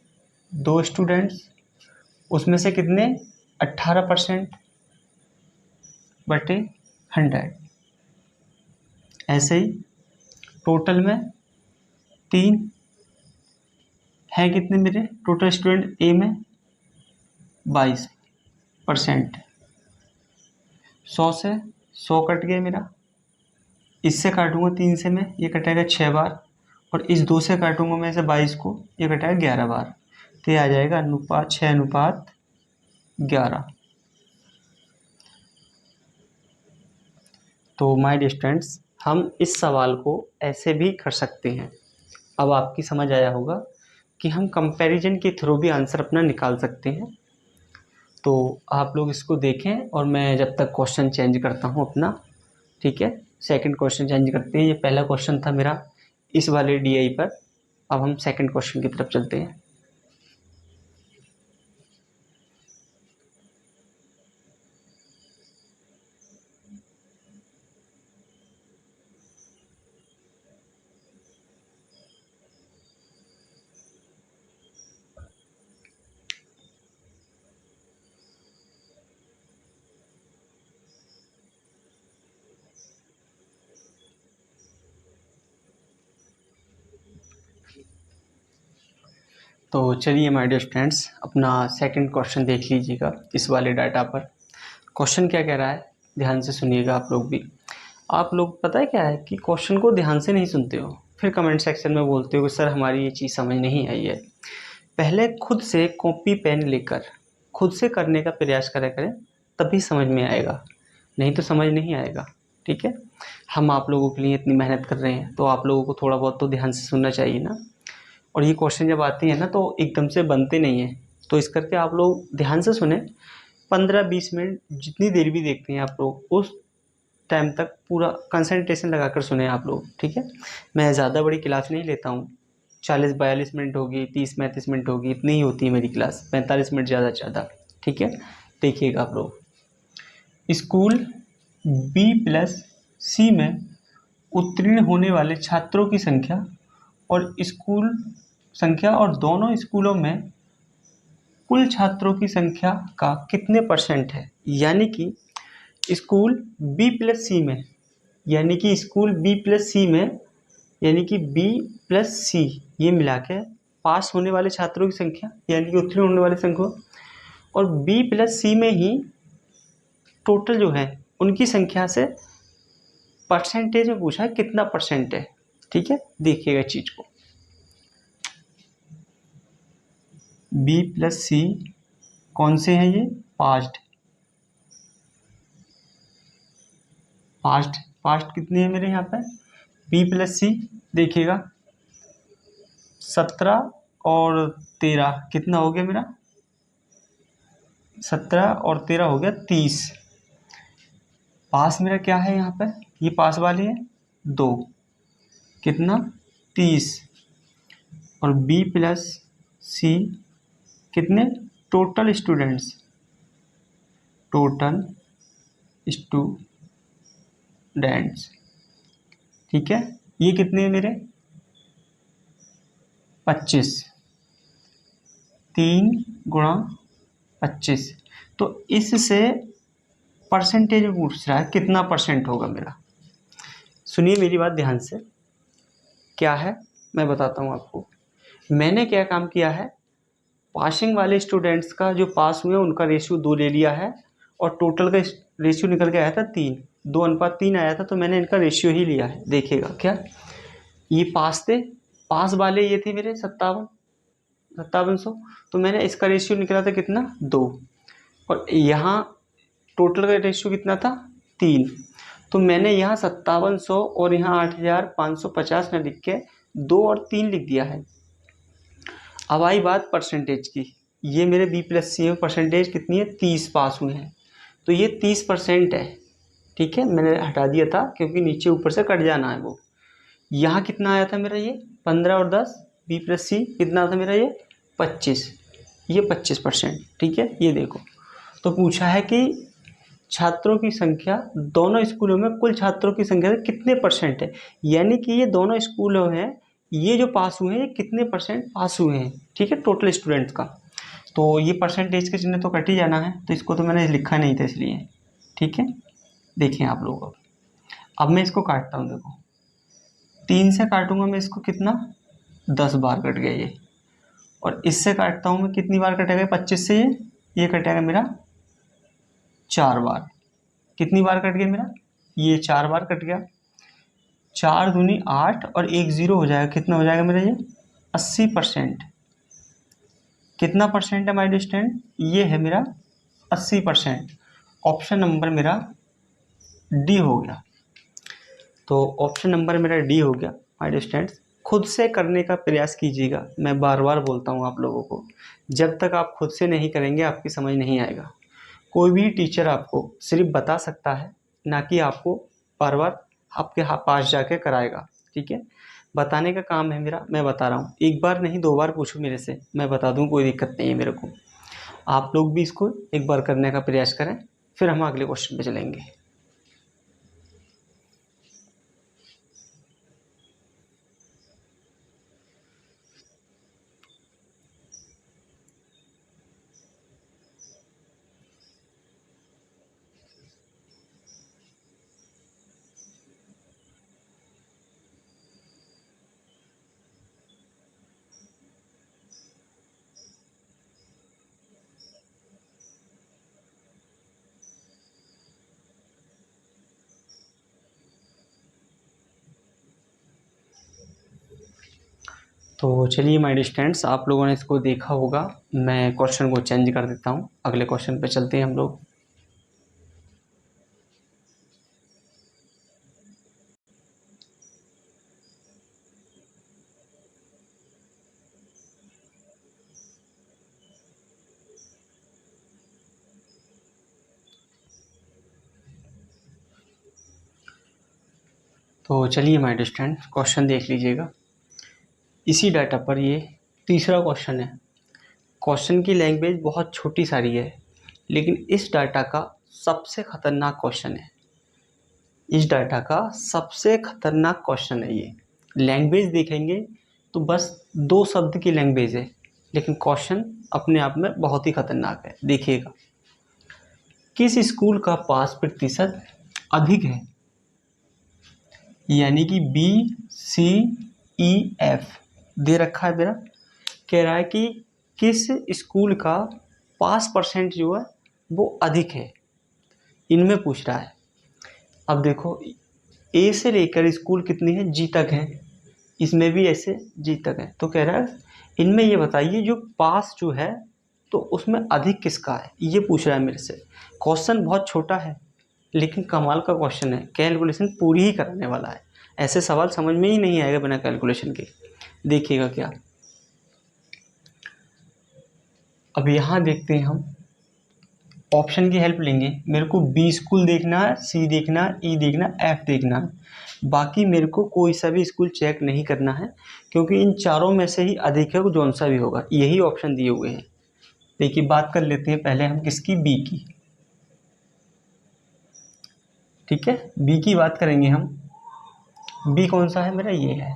2 स्टूडेंट्स, उसमें से कितने, 18% बटे 100। ऐसे ही टोटल में 3 हैं, कितने मेरे टोटल स्टूडेंट ए में, 22%। 100 से 100 कट गए मेरा, इससे काटूंगा 3 से मैं, ये कटेगा 6 बार, और इस 2 से काटूंगा मैं इसे 22 को, ये कटेगा 11 बार। तो ये आ जाएगा अनुपात 6:11। तो माय डियर स्टूडेंट्स, हम इस सवाल को ऐसे भी कर सकते हैं। अब आपकी समझ आया होगा कि हम कंपैरिजन के थ्रू भी आंसर अपना निकाल सकते हैं। तो आप लोग इसको देखें, और मैं जब तक क्वेश्चन चेंज करता हूँ अपना, ठीक है। सेकंड क्वेश्चन चेंज करते हैं। ये पहला क्वेश्चन था मेरा इस वाले डीआई पर। अब हम सेकंड क्वेश्चन की तरफ चलते हैं। तो चलिए माय डियर फ्रेंड्स, अपना सेकंड क्वेश्चन देख लीजिएगा इस वाले डाटा पर। क्वेश्चन क्या कह रहा है, ध्यान से सुनिएगा आप लोग भी। आप लोग पता है क्या है कि क्वेश्चन को ध्यान से नहीं सुनते हो, फिर कमेंट सेक्शन में बोलते हो कि सर हमारी ये चीज़ समझ नहीं आई है। पहले खुद से कॉपी पेन लेकर खुद से करने का प्रयास करा करें, तभी समझ में आएगा, नहीं तो समझ नहीं आएगा, ठीक है। हम आप लोगों के लिए इतनी मेहनत कर रहे हैं, तो आप लोगों को थोड़ा बहुत तो ध्यान से सुनना चाहिए ना। और ये क्वेश्चन जब आते हैं ना, तो एकदम से बनते नहीं हैं, तो इस करके आप लोग ध्यान से सुने। 15-20 मिनट जितनी देर भी देखते हैं आप लोग, उस टाइम तक पूरा कंसंट्रेशन लगाकर सुने आप लोग, ठीक है। मैं ज़्यादा बड़ी क्लास नहीं लेता हूँ, 40-42 मिनट होगी, 30-35 मिनट होगी, इतनी ही होती है मेरी क्लास, 45 मिनट ज़्यादा से ज़्यादा, ठीक है। देखिएगा आप लोग, स्कूल B+C में उत्तीर्ण होने वाले छात्रों की संख्या और स्कूल संख्या और दोनों स्कूलों में कुल छात्रों की संख्या का कितने परसेंट है। यानी कि स्कूल B+C में, यानी कि स्कूल B+C में, यानी कि B+C ये मिला के पास होने वाले छात्रों की संख्या, यानी कि उत्तीर्ण होने वाली संख्या, और B+C में ही टोटल जो है उनकी संख्या से परसेंटेज में पूछा है कितना परसेंट है, ठीक है। देखिएगा चीज को, B+C कौन से हैं ये, पास्ट पास्ट कितनी है मेरे यहाँ पे, बी प्लस सी, देखिएगा 17 और 13 कितना हो गया मेरा, 17 और 13 हो गया 30। पास मेरा क्या है यहाँ पे, ये पास वाले है 2, कितना 30, और बी प्लस सी कितने, टोटल स्टूडेंट्स, टोटल स्टूडेंट्स, ठीक है। ये कितने हैं मेरे, 25, 3 गुणा 25। तो इससे परसेंटेज पूछ रहा है, कितना परसेंट होगा मेरा। सुनिए मेरी बात ध्यान से, क्या है मैं बताता हूँ आपको। मैंने क्या काम किया है, पासिंग वाले स्टूडेंट्स का जो पास हुए उनका रेशियो 2 ले लिया है, और टोटल का रेशियो निकल के आया था 3, 2:3 आया था, तो मैंने इनका रेशियो ही लिया है। देखिएगा क्या, ये पास थे, पास वाले ये थे मेरे 5700, तो मैंने इसका रेशियो निकला था कितना 2, और यहाँ टोटल का रेशियो कितना था 3, तो मैंने यहाँ 5700 और यहाँ 8550 न लिख के 2 और 3 लिख दिया है। अब आई बात परसेंटेज की, ये मेरे बी प्लस सी में परसेंटेज कितनी है, 30 पास हुए हैं, तो ये 30% है, ठीक है। मैंने हटा दिया था क्योंकि नीचे ऊपर से कट जाना है वो। यहाँ कितना आया था मेरा, ये 15 और 10, बी प्लस सी कितना था मेरा, ये 25, ये 25%, ठीक है। ये देखो, तो पूछा है कि छात्रों की संख्या दोनों स्कूलों में कुल छात्रों की संख्या से कितने परसेंट है, यानी कि ये दोनों स्कूलों हैं, ये जो पास हुए हैं ये कितने परसेंट पास हुए हैं, ठीक है, टोटल स्टूडेंट्स का। तो ये परसेंटेज के चिन्ह तो कट ही जाना है, तो इसको तो मैंने लिखा नहीं था इसलिए, ठीक है। देखिए आप लोग, अब मैं इसको काटता हूँ, देखो 3 से काटूंगा मैं इसको, कितना 10 बार कट गया ये, और इससे काटता हूँ मैं, कितनी बार कटेगा 25 से, ये कटेगा मेरा 4 बार। कितनी बार कट गया मेरा, ये 4 बार कट गया, 4 दूनी 8 और 1 0 हो जाएगा, कितना हो जाएगा मेरा ये 80%। कितना परसेंट है माय स्टूडेंट, ये है मेरा 80%। ऑप्शन नंबर मेरा डी हो गया। तो ऑप्शन नंबर मेरा डी हो गया माय स्टूडेंट्स। खुद से करने का प्रयास कीजिएगा, मैं बार बार बोलता हूँ आप लोगों को, जब तक आप खुद से नहीं करेंगे आपकी समझ नहीं आएगा। कोई भी टीचर आपको सिर्फ बता सकता है, ना कि आपको बार बार आपके पास जाके कराएगा, ठीक है। बताने का काम है मेरा, मैं बता रहा हूँ, एक बार नहीं 2 बार पूछो मेरे से, मैं बता दूँ, कोई दिक्कत नहीं है मेरे को। आप लोग भी इसको एक बार करने का प्रयास करें, फिर हम अगले क्वेश्चन पे चलेंगे। तो चलिए माय स्टूडेंट्स, आप लोगों ने इसको देखा होगा, मैं क्वेश्चन को चेंज कर देता हूँ, अगले क्वेश्चन पे चलते हैं हम लोग। तो चलिए माय स्टूडेंट्स, क्वेश्चन देख लीजिएगा। इसी डाटा पर ये तीसरा क्वेश्चन है। क्वेश्चन की लैंग्वेज बहुत छोटी सारी है, लेकिन इस डाटा का सबसे खतरनाक क्वेश्चन है। इस डाटा का सबसे खतरनाक क्वेश्चन है ये। लैंग्वेज देखेंगे तो बस 2 शब्द की लैंग्वेज है, लेकिन क्वेश्चन अपने आप में बहुत ही खतरनाक है। देखिएगा, किस स्कूल का पास प्रतिशत अधिक है, यानी कि बी सी ई एफ दे रखा है मेरा। कह रहा है कि किस स्कूल का पास परसेंट जो है वो अधिक है, इनमें पूछ रहा है। अब देखो, ए से लेकर स्कूल कितनी है, जी तक है, इसमें भी ऐसे जी तक है। तो कह रहा है इनमें ये बताइए जो पास जो है तो उसमें अधिक किसका है, ये पूछ रहा है मेरे से। क्वेश्चन बहुत छोटा है, लेकिन कमाल का क्वेश्चन है, कैलकुलेशन पूरी ही कराने वाला है। ऐसे सवाल समझ में ही नहीं आएगा बिना कैलकुलेशन के। देखिएगा क्या, अब यहाँ देखते हैं हम, ऑप्शन की हेल्प लेंगे। मेरे को बी स्कूल देखना है, सी देखना है, ई देखना है, एफ देखना है। बाकी मेरे को कोई सा भी स्कूल चेक नहीं करना है, क्योंकि इन चारों में से ही अधिक है, कौन सा भी होगा, यही ऑप्शन दिए हुए हैं। देखिए बात कर लेते हैं पहले हम किसकी, बी की। ठीक है, बी की बात करेंगे हम। बी कौन सा है मेरा, ये है,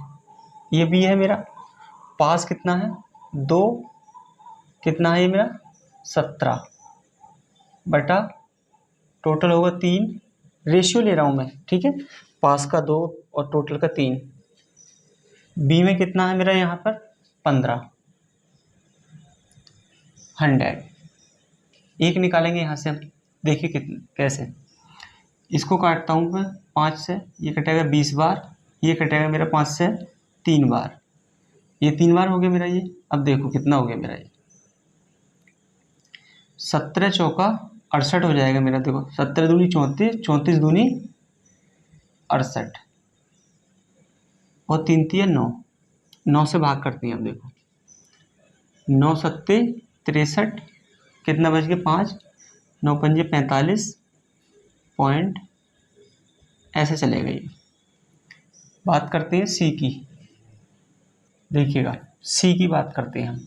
ये बी है मेरा। पास कितना है, 2, कितना है ये मेरा, 17 बटा टोटल होगा 3, रेशियो ले रहा हूँ मैं। ठीक है, पास का 2 और टोटल का 3। बी में कितना है मेरा यहाँ पर, 15, 100। एक निकालेंगे यहाँ से हम, देखिए कितने कैसे। इसको काटता हूँ मैं 5 से, ये कटेगा 20 बार, ये कटेगा मेरा 5 से 3 बार, ये 3 बार हो गया मेरा ये। अब देखो कितना हो गया मेरा ये, 17 चौका 68 हो जाएगा मेरा। देखो 17 दूनी 34, 34 दूनी 68 और 3 तिया 9, 9 से भाग करती हैं। अब देखो 9 सत्ते 63, कितना बच गया 5, 9 पंजे 45 पॉइंट, ऐसे चलेगा ये। बात करते हैं सी की। देखिएगा सी की बात करते हैं हम।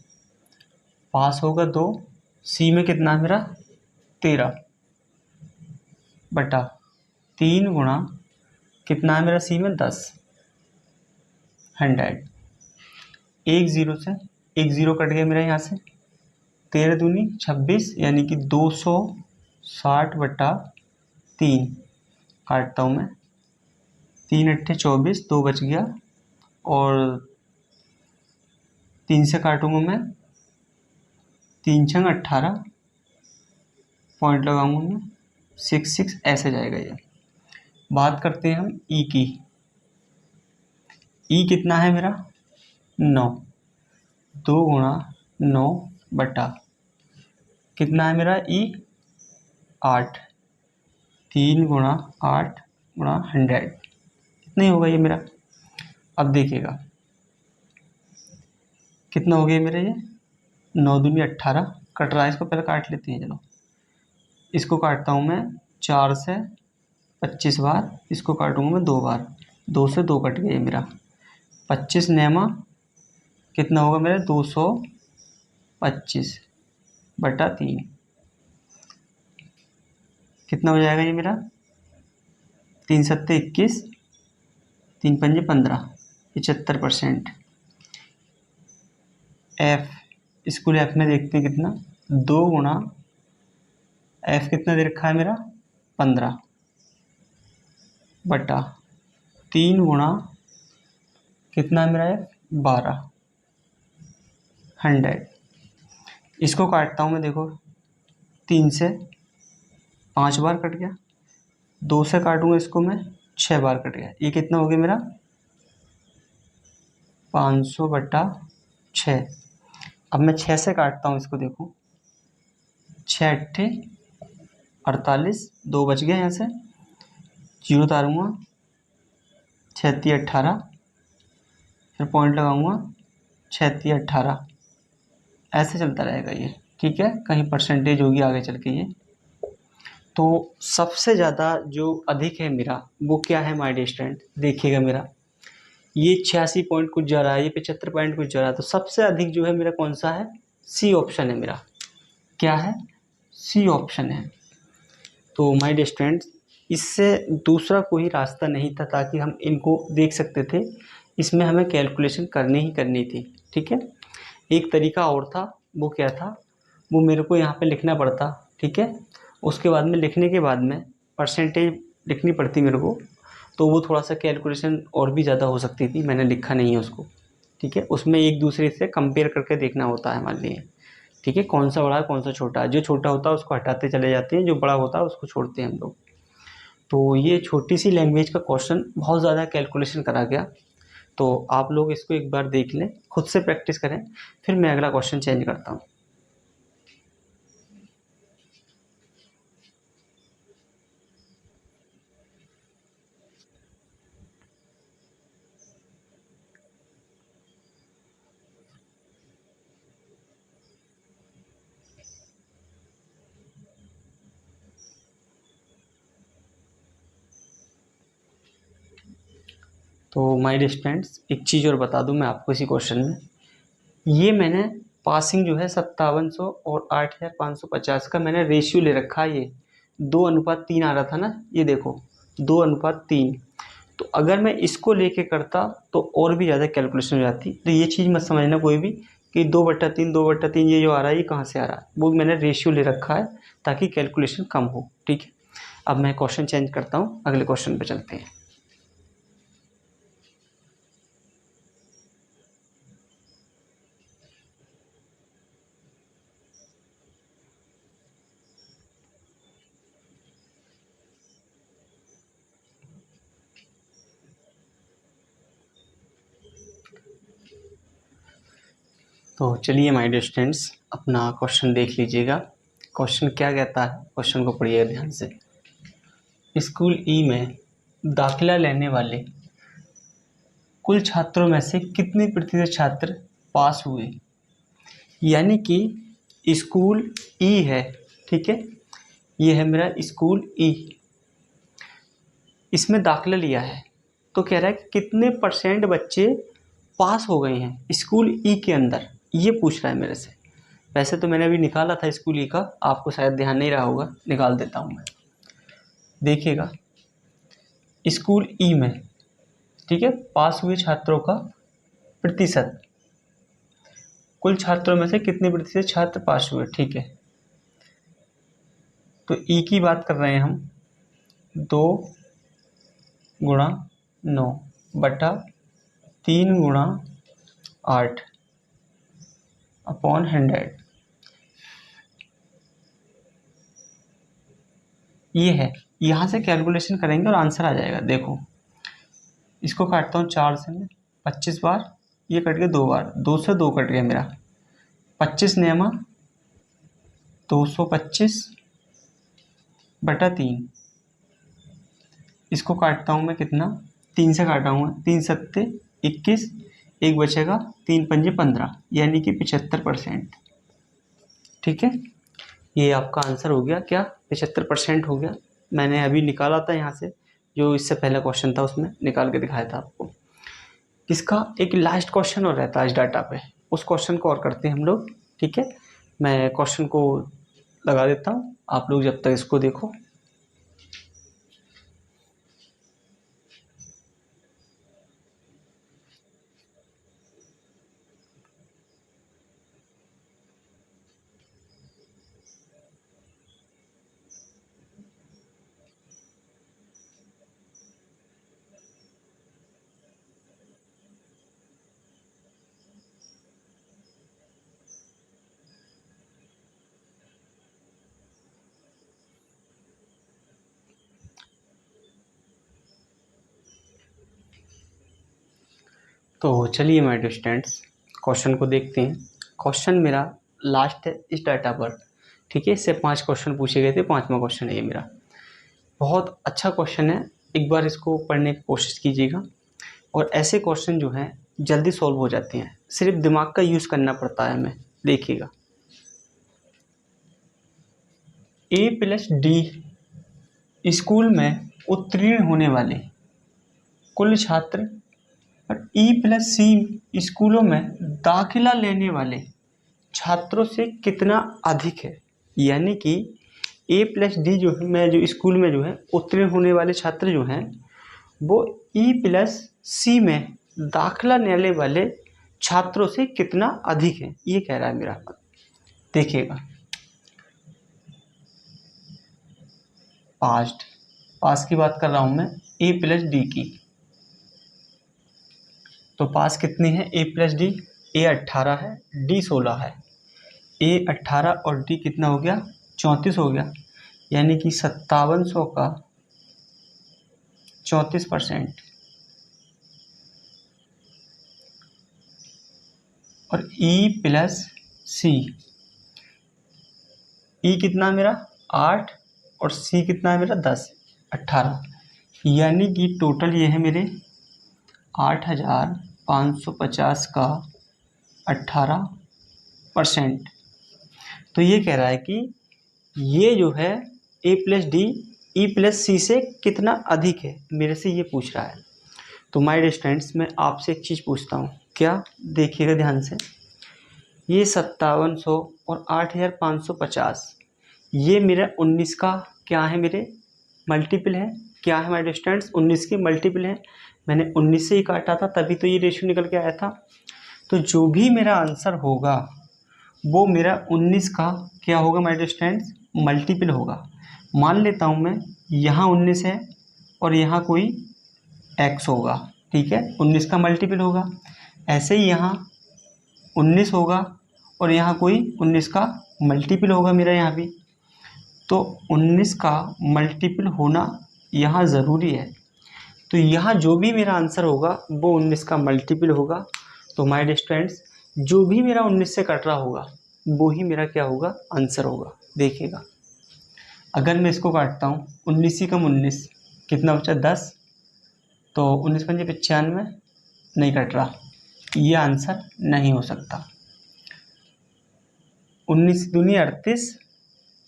पास होगा 2, सी में कितना है मेरा 13 बटा 3 गुणा कितना है मेरा सी में 10, 100। एक जीरो से एक जीरो कट गया मेरा यहाँ से, 13 दूनी 26, यानी कि 260 बटा 3 काटता हूँ मैं, 3 अट्ठे 24, 2 बच गया, और 3 से काटूंगा मैं, 3 छंग 18 पॉइंट लगाऊंगा मैं, 66, ऐसे जाएगा ये। बात करते हैं हम ई की। ई कितना है मेरा 9, 2 गुणा 9 बटा कितना है मेरा ई 8, 3 गुणा 8 गुणा 100, इतना ही होगा ये मेरा। अब देखिएगा कितना हो गया मेरा ये, 9 दूनी 18, कट रहा है, इसको पहले काट लेते हैं। चलो इसको काटता हूँ मैं 4 से 25 बार, इसको काटूंगा मैं 2 बार, 2 से 2 कट गया मेरा, 25 नेमा कितना होगा मेरा 225 बटा 3, कितना हो जाएगा ये मेरा, 3 सत्ते 21, 3 पंजे 15, 75%। एफ, स्कूल एफ में देखते हैं कितना, 2 गुणा एफ कितना दे रखा है मेरा 15 बटा 3 गुणा कितना है मेरा एफ 12, 100। इसको काटता हूँ मैं, देखो 3 से 5 बार कट गया, 2 से काटूंगा इसको मैं 6 बार कट गया, ये कितना हो गया मेरा 500 बटा 6। अब मैं 6 से काटता हूँ इसको, देखो 6 अट्ठे 48, 2 बच गया, यहाँ से जीरो उतारूँगा, 36 18, फिर पॉइंट लगाऊंगा 36 18, ऐसे चलता रहेगा ये। ठीक है, कहीं परसेंटेज होगी आगे चल के ये। तो सबसे ज़्यादा जो अधिक है मेरा वो क्या है माय डियर स्टूडेंट, देखिएगा मेरा ये 86 पॉइंट कुछ जा रहा है, ये 75 पॉइंट कुछ जा रहा है। तो सबसे अधिक जो है मेरा कौन सा है, सी ऑप्शन है मेरा। क्या है, सी ऑप्शन है। तो माय डियर स्टूडेंट्स, इससे दूसरा कोई रास्ता नहीं था ताकि हम इनको देख सकते थे, इसमें हमें कैलकुलेशन करनी ही करनी थी। ठीक है, एक तरीका और था, वो क्या था, वो मेरे को यहाँ पे लिखना पड़ता। ठीक है, उसके बाद में लिखने के बाद में परसेंटेज लिखनी पड़ती मेरे को, तो वो थोड़ा सा कैलकुलेशन और भी ज़्यादा हो सकती थी, मैंने लिखा नहीं है उसको। ठीक है, उसमें एक दूसरे से कंपेयर करके देखना होता है मान लीजिए। ठीक है, कौन सा बड़ा है कौन सा छोटा है, जो छोटा होता है उसको हटाते चले जाते हैं, जो बड़ा होता है उसको छोड़ते हैं हम लोग। तो ये छोटी सी लैंग्वेज का क्वेश्चन बहुत ज़्यादा कैलकुलेशन करा गया, तो आप लोग इसको एक बार देख लें, खुद से प्रैक्टिस करें, फिर मैं अगला क्वेश्चन चेंज करता हूँ। तो माय डियर स्टूडेंट्स, एक चीज़ और बता दूं मैं आपको इसी क्वेश्चन में, ये मैंने पासिंग जो है 5700 और 8550 का मैंने रेशियो ले रखा है। ये 2:3 आ रहा था ना, ये देखो 2:3। तो अगर मैं इसको लेके करता तो और भी ज़्यादा कैलकुलेशन हो जाती। तो ये चीज़ मत समझना कोई भी कि 2/3 ये जो आ रहा है ये कहाँ से आ रहा है, वो मैंने रेशियो ले रखा है ताकि कैलकुलेशन कम हो। ठीक है, अब मैं क्वेश्चन चेंज करता हूँ, अगले क्वेश्चन पे चलते हैं। तो चलिए माय डियर स्टूडेंट्स, अपना क्वेश्चन देख लीजिएगा। क्वेश्चन क्या कहता है, क्वेश्चन को पढ़िएगा ध्यान से। स्कूल ई में दाखिला लेने वाले कुल छात्रों में से कितने प्रतिशत छात्र पास हुए। यानी कि स्कूल ई है, ठीक है, ये है मेरा स्कूल ई, इसमें दाखिला लिया है। तो कह रहा है कि कितने परसेंट बच्चे पास हो गए हैं स्कूल ई के अंदर, ये पूछ रहा है मेरे से। वैसे तो मैंने अभी निकाला था स्कूल ई का, आपको शायद ध्यान नहीं रहा होगा, निकाल देता हूँ मैं। देखिएगा स्कूल ई में, ठीक है, पास हुए छात्रों का प्रतिशत, कुल छात्रों में से कितने प्रतिशत छात्र पास हुए। ठीक है, तो ई की बात कर रहे हैं हम, 2×9/3×8 अपॉन 100। ये है, यहाँ से कैलकुलेशन करेंगे और आंसर आ जाएगा। देखो इसको काटता हूँ 4 से, मैं 25 बार, ये कट गया 2 बार, 2 से 2 कट गया मेरा, 25 नियमा 225/3। इसको काटता हूँ मैं कितना, 3 से काटा हूँ, 3 सत्ते 21, एक बचेगा, 3 पंजे 15, यानी कि 75%। ठीक है, ये आपका आंसर हो गया। क्या 75% हो गया। मैंने अभी निकाला था यहाँ से, जो इससे पहला क्वेश्चन था उसमें निकाल के दिखाया था आपको। इसका एक लास्ट क्वेश्चन और रहता है इस डाटा पे, उस क्वेश्चन को और करते हैं हम लोग। ठीक है, मैं क्वेश्चन को लगा देता हूँ, आप लोग जब तक इसको देखो। तो चलिए माय डियर स्टूडेंट्स, क्वेश्चन को देखते हैं। क्वेश्चन मेरा लास्ट है इस डाटा पर। ठीक है, इससे 5 क्वेश्चन पूछे गए थे, 5वां क्वेश्चन है ये मेरा। बहुत अच्छा क्वेश्चन है, एक बार इसको पढ़ने की कोशिश कीजिएगा। और ऐसे क्वेश्चन जो हैं जल्दी सॉल्व हो जाते हैं, सिर्फ दिमाग का यूज़ करना पड़ता है हमें। देखिएगा, A+D स्कूल में उत्तीर्ण होने वाले कुल छात्र और E+C स्कूलों में दाखिला लेने वाले छात्रों से कितना अधिक है। यानी कि A+D जो है, मैं जो स्कूल में जो है उत्तीर्ण होने वाले छात्र जो हैं वो E+C में दाखिला लेने वाले छात्रों से कितना अधिक है, ये कह रहा है मेरा। देखिएगा, पास की बात कर रहा हूं मैं, A+D की। तो पास कितनी है A+D, A 18 है, D 16 है। A 18 और D कितना हो गया, 34 हो गया। यानी कि 5700 का 34%। और E+C, E कितना है मेरा 8 और C कितना है मेरा 10, 18। यानी कि टोटल ये है मेरे 8550 का 18%। तो ये कह रहा है कि ये जो है A+D E+C से कितना अधिक है, मेरे से ये पूछ रहा है। तो माय डियर स्टूडेंट्स, मैं आपसे एक चीज़ पूछता हूँ, क्या? देखिएगा ध्यान से। ये 5700 और 8550 ये मेरा 19 का क्या है, मेरे मल्टीपल है। क्या है माय डियर स्टूडेंट्स? 19 के मल्टीपल है। मैंने 19 से ही काटा था, तभी तो ये रेशियो निकल के आया था। तो जो भी मेरा आंसर होगा वो मेरा 19 का क्या होगा माय डियर स्टूडेंट्स? मल्टीपल होगा। मान लेता हूँ मैं यहाँ 19 है और यहाँ कोई x होगा, ठीक है, 19 का मल्टीपल होगा। ऐसे ही यहाँ 19 होगा और यहाँ कोई 19 का मल्टीपल होगा मेरा यहाँ भी। तो 19 का मल्टीपल होना यहाँ ज़रूरी है। तो यहाँ जो भी मेरा आंसर होगा वो 19 का मल्टीपल होगा। तो माय डियर स्टूडेंट्स, जो भी मेरा 19 से कट रहा होगा वो ही मेरा क्या होगा? आंसर होगा। देखिएगा, अगर मैं इसको काटता हूँ 19 ही कम 19 कितना बचा? 10। तो 19 पंजे 95 नहीं कट रहा, ये आंसर नहीं हो सकता। 19 दूनी 38,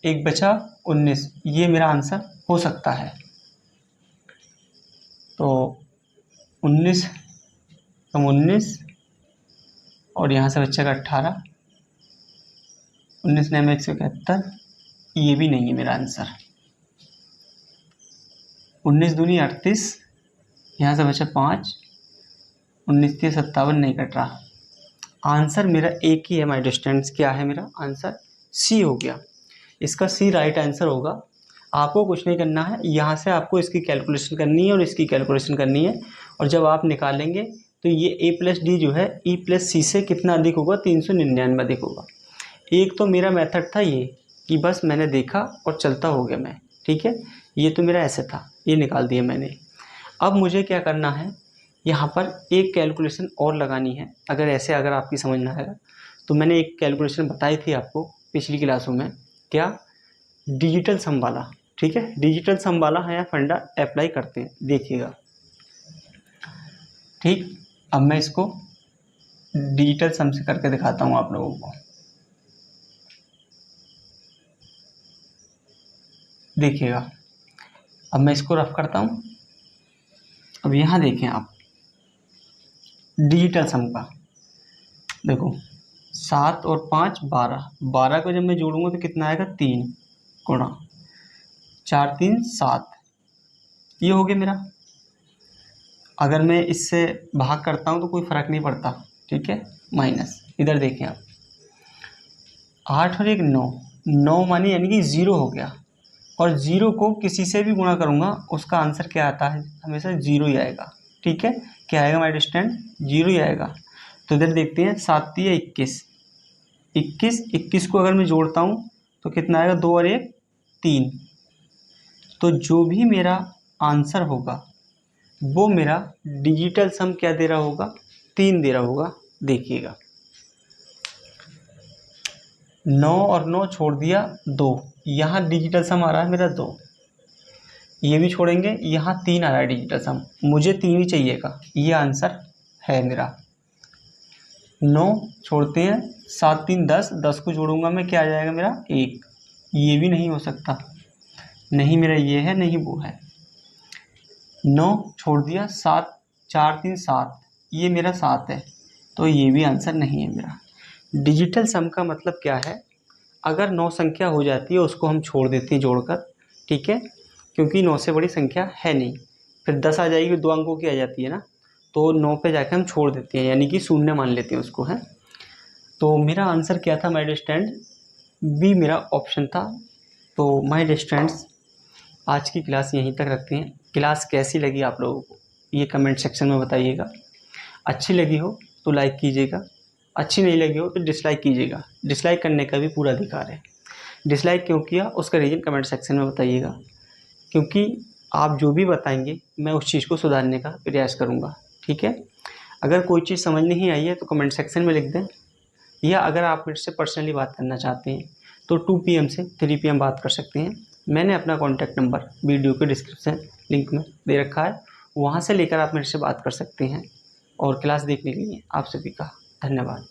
एक बचा 19, ये मेरा आंसर हो सकता है। तो 19 कम 19 और यहाँ से बच्चा का 18, 19 ने 171, ये भी नहीं है मेरा आंसर। 19 दूनी 38, यहाँ से बचा 5, 19 के 57 नहीं कट रहा। आंसर मेरा एक ही है माय डियर स्टूडेंट्स। क्या है मेरा आंसर? सी हो गया। इसका सी राइट आंसर होगा। आपको कुछ नहीं करना है, यहाँ से आपको इसकी कैलकुलेशन करनी है और इसकी कैलकुलेशन करनी है। और जब आप निकालेंगे तो ये a प्लस डी जो है e प्लस सी से कितना अधिक होगा? 399 अधिक होगा। एक तो मेरा मेथड था ये कि बस मैंने देखा और चलता हो गया मैं, ठीक है, ये तो मेरा ऐसे था, ये निकाल दिया मैंने। अब मुझे क्या करना है, यहाँ पर एक कैलकुलेशन और लगानी है। अगर आपकी समझ ना आएगा तो मैंने एक कैलकुलेशन बताई थी आपको पिछली क्लासों में, क्या? डिजिटल सम वाला, ठीक है, डिजिटल सम वाला है, फंडा अप्लाई करते हैं। देखिएगा, ठीक, अब मैं इसको डिजिटल सम से करके दिखाता हूँ आप लोगों को। देखिएगा, अब मैं इसको रफ करता हूँ। अब यहाँ देखें आप डिजिटल सम का, देखो 7 और 5 12, 12 को जब मैं जोड़ूंगा तो कितना आएगा? 3 गुणा 4 3 7, ये हो गया मेरा। अगर मैं इससे भाग करता हूँ तो कोई फ़र्क नहीं पड़ता, ठीक है, माइनस। इधर देखें आप, 8 और 1 9, 9 मानी यानी कि 0 हो गया। और 0 को किसी से भी गुणा करूँगा उसका आंसर क्या आता है? हमेशा 0 ही आएगा, ठीक है। क्या आएगा माय डियर स्टूडेंट? 0 ही आएगा। तो इधर देखते हैं, 7 3 21, 21 को अगर मैं जोड़ता हूँ तो कितना आएगा? 2 और 1 3। तो जो भी मेरा आंसर होगा वो मेरा डिजिटल सम क्या दे रहा होगा? 3 दे रहा होगा। देखिएगा, 9 और 9 छोड़ दिया 2, यहाँ डिजिटल सम आ रहा है मेरा 2, ये भी छोड़ेंगे, यहाँ 3 आ रहा है डिजिटल सम, मुझे 3 ही चाहिएगा, ये आंसर है मेरा। 9 छोड़ते हैं, 7 3 10, 10 को जोड़ूंगा मैं, क्या आ जाएगा मेरा? 1, ये भी नहीं हो सकता, नहीं मेरा ये है नहीं वो है। 9 छोड़ दिया, 7 4 3 7, ये मेरा 7 है, तो ये भी आंसर नहीं है मेरा। डिजिटल सम का मतलब क्या है? अगर 9 संख्या हो जाती है उसको हम छोड़ देते हैं जोड़कर, ठीक है, क्योंकि 9 से बड़ी संख्या है नहीं। फिर 10 आ जाएगी, 2 अंकों की आ जाती है ना, तो 9 पे जाके हम छोड़ देते हैं, यानी कि शून्य मान लेते हैं उसको, है। तो मेरा आंसर क्या था माय डियर स्टूडेंट? बी मेरा ऑप्शन था। तो माय डियर स्टूडेंट्स, आज की क्लास यहीं तक रखते हैं। क्लास कैसी लगी आप लोगों को ये कमेंट सेक्शन में बताइएगा। अच्छी लगी हो तो लाइक कीजिएगा, अच्छी नहीं लगी हो तो डिसलाइक कीजिएगा। डिसलाइक करने का भी पूरा अधिकार है। डिसलाइक क्यों किया उसका रीज़न कमेंट सेक्शन में बताइएगा, क्योंकि आप जो भी बताएंगे मैं उस चीज़ को सुधारने का प्रयास करूँगा, ठीक है। अगर कोई चीज़ समझ नहीं आई है तो कमेंट सेक्शन में लिख दें, या अगर आप मेरे से पर्सनली बात करना चाहते हैं तो 2 PM से 3 PM बात कर सकते हैं। मैंने अपना कॉन्टैक्ट नंबर वीडियो के डिस्क्रिप्शन लिंक में दे रखा है, वहाँ से लेकर आप मेरे से बात कर सकते हैं। और क्लास देखने के लिए आप सभी का धन्यवाद।